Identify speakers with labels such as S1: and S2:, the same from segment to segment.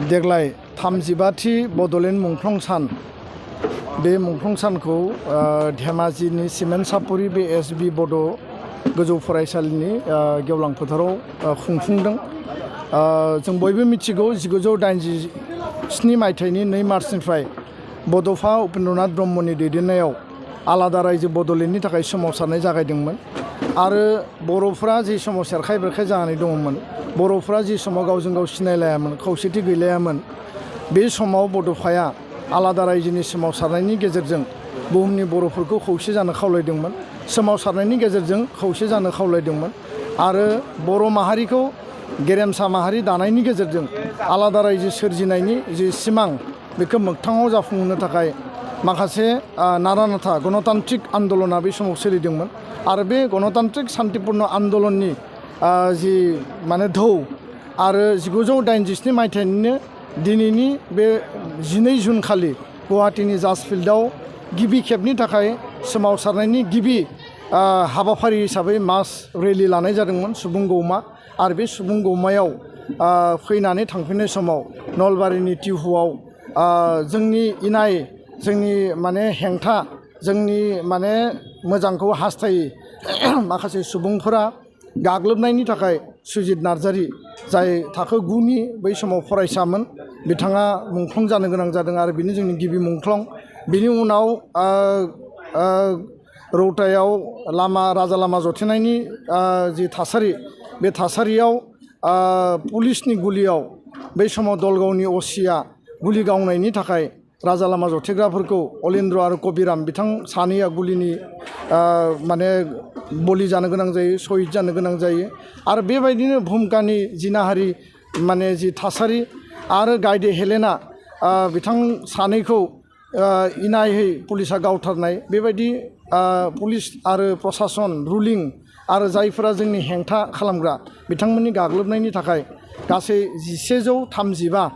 S1: देग्लाय 35थि बड'लेण्ड मुंख्लं सान बे मुंख्लं सानखौ धेमाजिनि सिमेन्ट सापरि बे एसबि बड' गोजौ फरायसालिनि गेवलां फोथाराव खुंफुंदों। जों बयबो मिथिगौ 1987 मायथाइनि 2 मार्चनिफ्राय बड'फा उपेन्द्रनाथ ब्रह्मनि दैदेननायाव आलादा रायजो बड'लेण्डनि थाखाय सोमावसारनाय जागायदोंमोन आरो बर'फोरा जि समाव सेरखाय बेरखाय जानानै दङमोन, बर'फोरा जि समाव गावजों गाव सिनायलायामोन, खौसेथि गैलायामोन, बे समाव बड'फाया आलादा रायजोनि सोमावसारनायनि गेजेरजों बुहुमनि बर'फोरखौ खौसे जानो खावलायदोंमोन, सोमावसारनायनि गेजेरजों खौसे जानो खावलायदोंमोन आरो बर' माहारिखौ गेरेमसा माहारि दानायनि गेजेरजों आलादा रायजो सोरजिनायनि जि सिमां बेखौ मोगथाङाव जाफुंहोनो थाखाय माखासे नारा नाथा गणतान्त्रिक आन्दलना बे समाव सोलिदोंमोन आरो बे गणतान्त्रिक शान्तिपूर्ण आन्दलननि जि माने धौ आरो 1987 मायथाइनिनो दिनैनि बे 12 जुन खालि गुवाहाटीनि जाज फिल्डआव गिबि खेबनि थाखाय सोमावसारनायनि गिबि हाबाफारि हिसाबै मास रेलि लानाय जादोंमोन सुबुं गौमा आरो बे सुबुं गौमायाव फैनानै थांफिननाय समाव नलबारिनि टिहुआव जोंनि इनाय जोंनि माने हेंथा जोंनि माने मोजांखौ हास्थायै माखासे सुबुंफोरा गाग्लोबनायनि थाखाय सुजित नार्जारी जाय थाखो 9नि बै समाव फरायसामोन, बिथाङा मुंख्लं जानो गोनां जादों आरो बेनो जोंनि गिबि मुंख्लं। बिनि उनाव रौतायाव राजा लामा जथेनायनि जि थासारि, बे थासारियाव पुलिसनि गुलियाव बै समाव दलगावनि असिया गुलि गावनायनि थाखाय राजा लामा जथेग्राफोरखौ अलेन्द्र आरो कबिराम बिथां सानैया गुलिनि माने बलि जानो गोनां जायो, शहीद जानो गोनां जायो आरो बेबायदिनो भुमकानि जिनाहारि माने जि थासारि आरो गायदे हेलेना बिथां सानैखौ इनायै पुलिसा गावथारनाय, बेबायदि पुलिस आरो प्रशासन रुलिं आरो जायफोरा जोंनि हेंथा खालामग्रा बिथांमोननि गाग्लोबनायनि थाखाय गासै 1135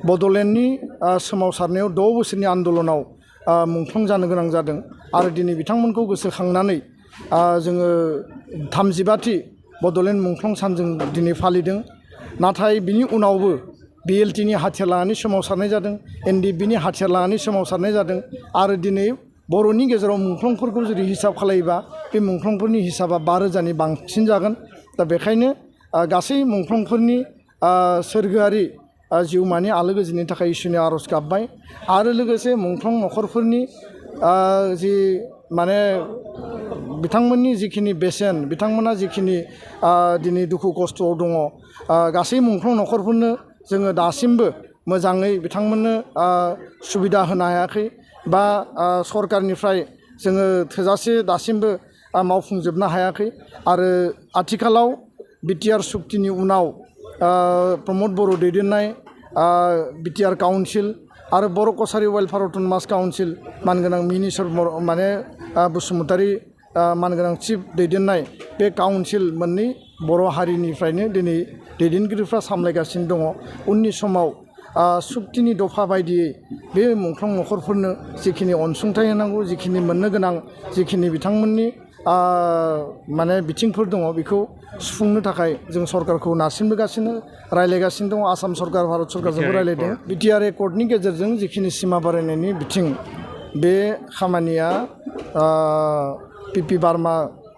S1: बड'लेण्डनि सोमावसारनायाव 6 बोसोरनि आन्दलनाव मुंख्लं जानो गोनां जादों आरो दिनै बिथांमोनखौ गोसोखांनानै जोङो 35थि बड'लेण्ड मुंख्लं सान जों दिनै फालिदों। नाथाय बिनि उनावबो बिएलटिनि हाथियार लानानै सोमावसारनाय जादों, एनडिएफबिनि हाथियार लानानै सोमावसारनाय जादों आरो दिनै बर'नि गेजेराव मुंख्लंफोरखौ जुदि हिसाब खालायोबा बे मुंख्लंफोरनि हिसाबा 5,000नि बांसिन जागोन। दा बेखायनो गासै मुंख्लंफोरनि सोरगोआरि जिउमानि आलो गोजोननि थाखाय इसोरनि आर'ज गाबबाय आरो लोगोसे मुंख्लं नखरफोरनि जि माने बिथांमोननि जिखिनि बेसेन, बिथांमोना जिखिनि दिनै दुखु खस्थ'आव दङ, गासै मुंख्लं नखरफोरनो जोङो दासिमबो मोजाङै बिथांमोननो सुबिदा होनो हायाखै बा सरकारनिफ्राय जोङो थोजासे दासिमबो मावफुंजोबनो हायाखै आरो आथिखालाव बिटिआर सुक्तिनि उनाव प्रमद बर' दैदेननाय बिटिआर काउन्सिल आरो बर' कसारि वेलफेयार अट'नमास काउन्सिल मानगोनां मिनिस्टार माने बसुमतारी मानगोनां चिफ दैदेननाय बे काउन्सिल मोननै बर' हारिनिफ्रायनो दिनै दैदेनगिरिफ्रा सामलायगासिनो दङ। उननि समाव सुक्तिनि दफा बायदियै बे मुंख्लं नखरफोरनो जिखिनि अनसुंथाइ होनांगौ, जिखिनि मोननो गोनां जिखिनि बिथांमोननि माने बिथिंफोर दङ बेखौ सुफुंनो थाखाय जों सरकारखौ नारसिनबोगासिनो रायलायगासिनो दङ। आसाम सरकार, भारत सरकारजोंबो रायलायदों। बिटिआर एकर्डनि गेजेरजों जिखिनि सिमा बारायनायनि बिथिं, बे खामानिया पिपि बार्मा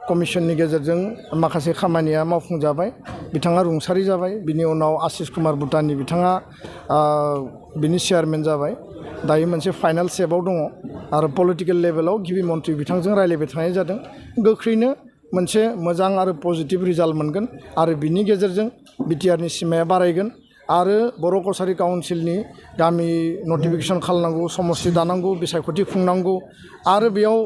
S1: कमिसननि गेजेरजों माखासे खामानिया मावफुंजाबाय, बिथाङा रुंसारि जाबाय। बिनि उनाव आशिष कुमार भुटाननि बिथाङा बिनि चेयारमेन जाबाय। दायो मोनसे फाइनाल स्टेपआव दङ आरो पलिटिकेल लेभेलाव गिबि मन्थ्रि बिथांजों रायलायबाय थानाय जादों। गोख्रैनो मोनसे मोजां आरो पजिटिभ रिजाल्ट मोनगोन आरो बिनि गेजेरजों बिटिआरनि सिमाया बारायगोन आरो बर' कसारि काउन्सिलनि गामि नटिफिकेसन खालामनांगौ, समस्ति दानांगौ, बिसायख'थि खुंनांगौ आरो बेयाव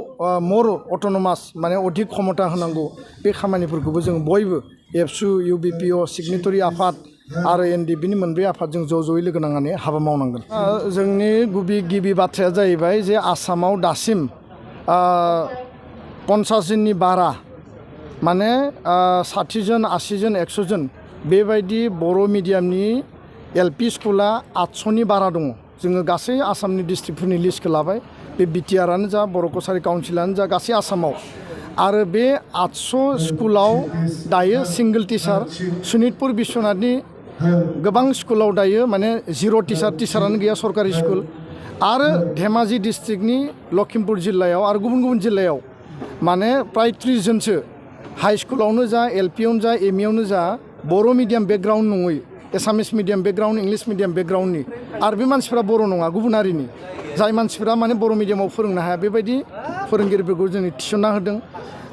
S1: मर अट'नमास माने अधिक क्षमता होनांगौ, बे खामानिफोरखौबो जों बयबो एबसु, इउबिपिअ, सिगनेटरि आफाद आरो एनडिएफबिनि मोनब्रै आफादजों ज'यै लोगो नांनानै हाबा मावनांगोन। जोंनि गिबि बाथ्राया जाहैबाय जे आसामाव दासिम 50 जननि बारा माने 60 जन, 80 जन, 100 जन बेबायदि बर' मिडियामनि एलपि स्कुला 800नि बारा दङ। जोङो गासै आसामनि डिस्ट्रिक्टफोरनि लिस्टखौ लाबाय, बे बिटिआरानो जा, बर' कसारि काउन्सिलानो जा, गासै आसामाव आरो बे 800 स्कुलाव दायो सिंगल टिचार सनितपुर बिश्वनाथनि गोबां स्कुलाव दायो माने जिर' टिचारानो गैया सरकारि स्कुल आरो धेमाजि डिस्ट्रिक्टनि लखिमपुर जिल्लायाव आरो गुबुन गुबुन जिल्लायाव माने प्राय 30 जनसो हाई स्कुलावनो जा एलपियावनो जा एमइयावनो जा बर' मिडियाम बेकग्राउन्ड नङै एसामिस मिडियाम बेकग्राउन्ड इंलिश मिडियाम बेकग्राउन्डनि आरो बे मानसिफ्रा बर' नङा गुबुन हारिनि जाय मानसिफ्रा माने बर' मिडियामाव फोरोंनो हाया बेबायदि फोरोंगिरिफोरखौ जों थिसनना होदों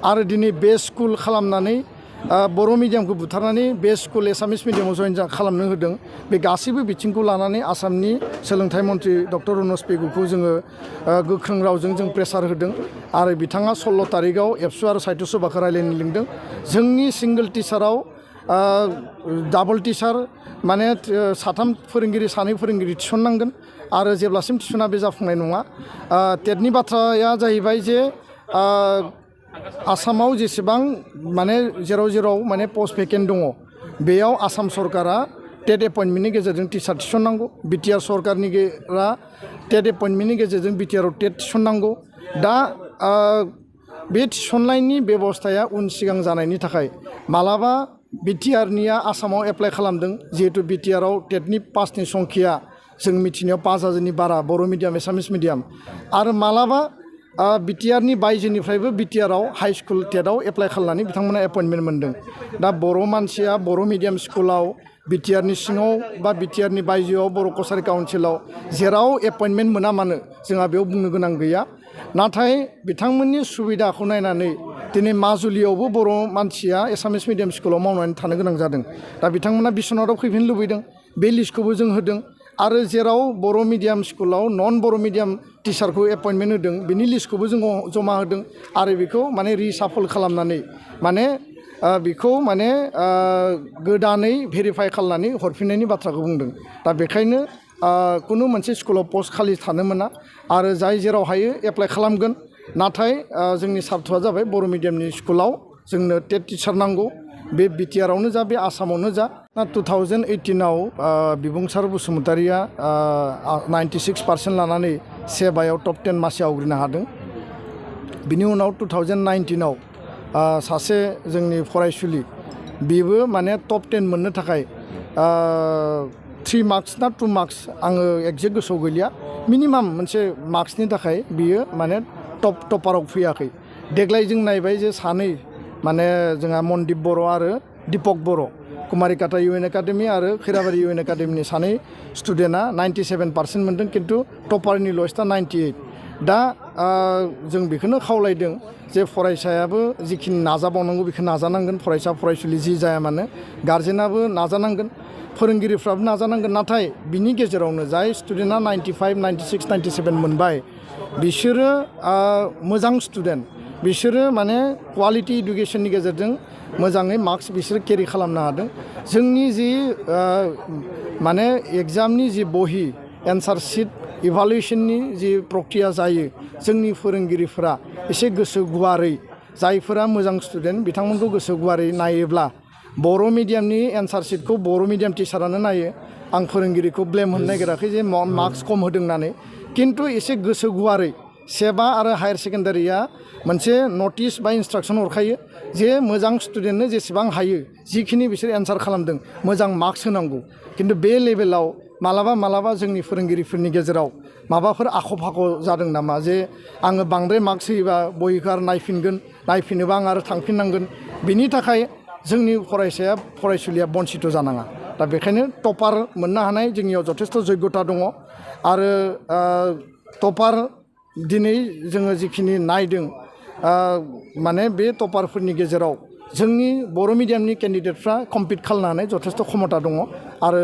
S1: आरो दिनै बे स्कुल खालामनानै बर' मिडियामखौ बुथारनानै बे स्कुल एसामिस मिडियामाव जइन खालामनो होदों बे गासैबो बिथिंखौ लानानै आसामनि सोलोंथाइ मन्थ्रि डक्टर रनज पेगुखौ जोङो गोख्रों रावजों जों प्रेसार होदों आरो बिथाङा 16 तारिखआव एबसु आरो साहित्य सभाखौ रायलायनो लिंदों जोंनि सिंगल टिचाराव डाबल टिचार माने साथाम फोरोंगिरि सानै फोरोंगिरि थिसननांगोन आरो जेब्लासिम थिसना बे जाफुंनाय नङा टेटनि बाथ्राया जाहैबाय जे आसामाव जेसेबां माने जेराव माने पस्ट भेकेन्ट दङ बेयाव आसाम सरकारा टेट एपइन्टमेन्टनि गेजेरजों टिचार थिसननांगौ बिटिआर सरकारनि टेट एपइन्टमेन्टनि गेजेरजों बिटिआरआव टेट थिसननांगौ दा बे थिसननायनि बेबस्थाया उन सिगां जानायनि थाखाय मालाबा बिटिआरनिया आसामाव एप्लाइ खालामदों जिहेतु बिटिआरआव टेटनि पासनि संख्या जों मिथिनायाव 5000नि बारा बर' मिडियाम एसामिस मिडियाम आरो मालाबा बिटिआरनि बायजोनिफ्रायबो बिटिआरआव हाई स्कुल टेटआव एप्लाइ खालामनानै बिथांमोना एपइन्टमेन्ट मोन्दों दा बर' मानसिया बर' मिडियाम स्कुलाव बिटिआरनि सिङाव बा बिटिआरनि बायजोआव बर' कसारि काउन्सिलाव जेराव एपइन्टमेन्ट मोना मानो जोंहा बेयाव बुंनो गोनां गैया नाथाय बिथांमोननि सुबिदाखौ नायनानै दिनै माजुलियावबो बर' मानसिया एसामिस मिडियाम स्कुलाव मावनानै थानो गोनां जादों दा बिथांमोना बिश्वनाथआव फैफिननो लुबैदों बे लिस्टखौबो जों होदों आरो जेराव बर' मिडियाम स्कुलाव नन बर' मिडियाम टिचारखौ एपइन्टमेन्ट होदों बिनि लिस्टखौबो जों जमा होदों आरो बेखौ माने रिसाफल खालामनानै माने बेखौ माने गोदानै भेरिफाइ खालामनानै हरफिननायनि बाथ्राखौ बुंदों दा बेखायनो कुनु मोनसे स्कुलाव पस्ट खालि थानो मोना आरो जाय जेराव हायो एप्लाइ खालामगोन नाथाय जोंनि सार्थ'आ जाबाय बर' मिडियामनि स्कुलाव जोंनो टेट टिचार नांगौ बे बिटिआरआवनो जा बे आसामावनो जा 2018आव बिबुंसार बसुमतारिया 96% लानानै सेबायाव टप 10 मासि आवग्रिनो हादों बिनि उनाव 2019आव सासे जोंनि फरायसुलि बेबो माने टप 10 मोननो थाखाय 3 मार्क्स ना 2 मार्क्स आङो एक्जेक्ट गोसोआव गैलिया मिनिमाम मोनसे मार्क्सनि थाखाय बियो माने टपाराव फैयाखै देग्लाय जों नायबाय जे सानै माने जोंहा मनदिप बर' आरो दीपक बर' कुमारिकाटा इउएन एकाडेमि आरो खैराबारि इउएन एकाडेमिनि सानै स्टुडेन्टआ 97% मोन्दों खिन्थु टपारनि लयेस्टआ 98 दा जों बेखौनो खावलायदों जे फरायसायाबो जिखिनि नाजाबावनांगौ बेखौ नाजानांगोन फरायसा फरायसुलि जि जाया मानो गार्जेनाबो नाजानांगोन फोरोंगिरिफ्राबो नाजानांगोन नाथाय बिनि गेजेरावनो जाय स्टुडेन्टआ 95, 96, 97 मोनबाय बिसोरो मोजां स्टुडेन्ट बिसोरो माने क्वालिटि इडुकेसननि गेजेरजों मोजाङै मार्क्स बिसोरो केरि खालामनो हादों जोंनि जि माने एग्जामनि जि बहि एन्सार शीट इभालुएसननि जि प्रक्रिया जायो जोंनि फोरोंगिरिफोरा एसे गोसो गुवारै जायफोरा मोजां स्टुडेन्ट बिथांमोनखौ गोसो गुवारै नायोब्ला बर' मिडियामनि एन्सार शीटखौ बर' मिडियाम टिचारानो नायो आं फोरोंगिरिखौ ब्लेम होनो नागिराखै जे मार्क्स खम होदों होननानै खिन्थु एसे गोसो गुवारै सेबा आरो हायार सेकेन्डारिया मोनसे नटिस बा इन्सट्राक्सन हरखायो जे मोजां स्टुडेन्टनो जेसेबां हायो जिखिनि बिसोर एन्सार खालामदों मोजां मार्क्स होनांगौ खिन्थु बे लेभेलाव मालाबा जोंनि फोरोंगिरिफोरनि गेजेराव माबाफोर आख' फाख' जादों नामा जे आङो बांद्राय मार्क्स होयोबा बहिखौ आरो नायफिनोबा आं आरो थांफिननांगोन बिनि थाखाय जोंनि फरायसुलिया बन्सित जानाङा दा बेखायनो टपार मोननो हानाय जोंनियाव जथेस्थ' जग्यता दङ आरो टपार दिनै जोङो जिखिनि नायदों माने बे टपारफोरनि गेजेराव जोंनि बर' मिडियामनि केन्डिडेटफ्रा कम्पिट खालामनानै जथेस्थ' क्षमता दङ आरो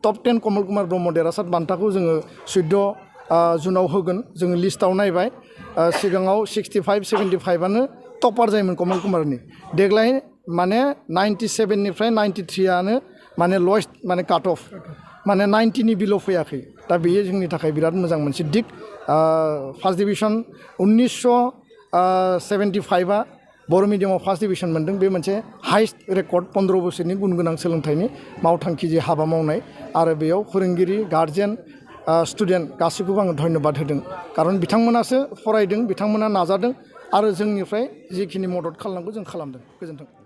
S1: टप 10 कमल कुमार ब्रह्म देरहासार बान्थाखौ जोङो 14 जुनाव होगोन जोङो लिस्टआव नायबाय सिगाङाव 65-75आनो टपार जायोमोन कमल कुमारनि देग्लाय माने 97निफ्राय 93आनो माने लयेस्ट माने काट अफ माने 90नि बिल' फैयाखै दा बेयो जोंनि थाखाय बिराद मोजां मोनसे दिग फार्स्ट डिभिजन 1975आ बर' मिडियामाव फार्स्ट डिभिजन मोन्दों बे मोनसे हाइस्ट रेकर्ड 15 बोसोरनि गुन गोनां सोलोंथाइनि मावथांखि जे हाबा मावनाय आरो बेयाव फोरोंगिरि गार्जेन स्टुडेन्ट गासैखौबो आङो धन्यबाद होदों खारन बिथांमोनासो फरायदों बिथांमोना नाजादों आरो जोंनिफ्राय जिखिनि मदद खालामनांगौ जों खालामदों गोजोन्थों।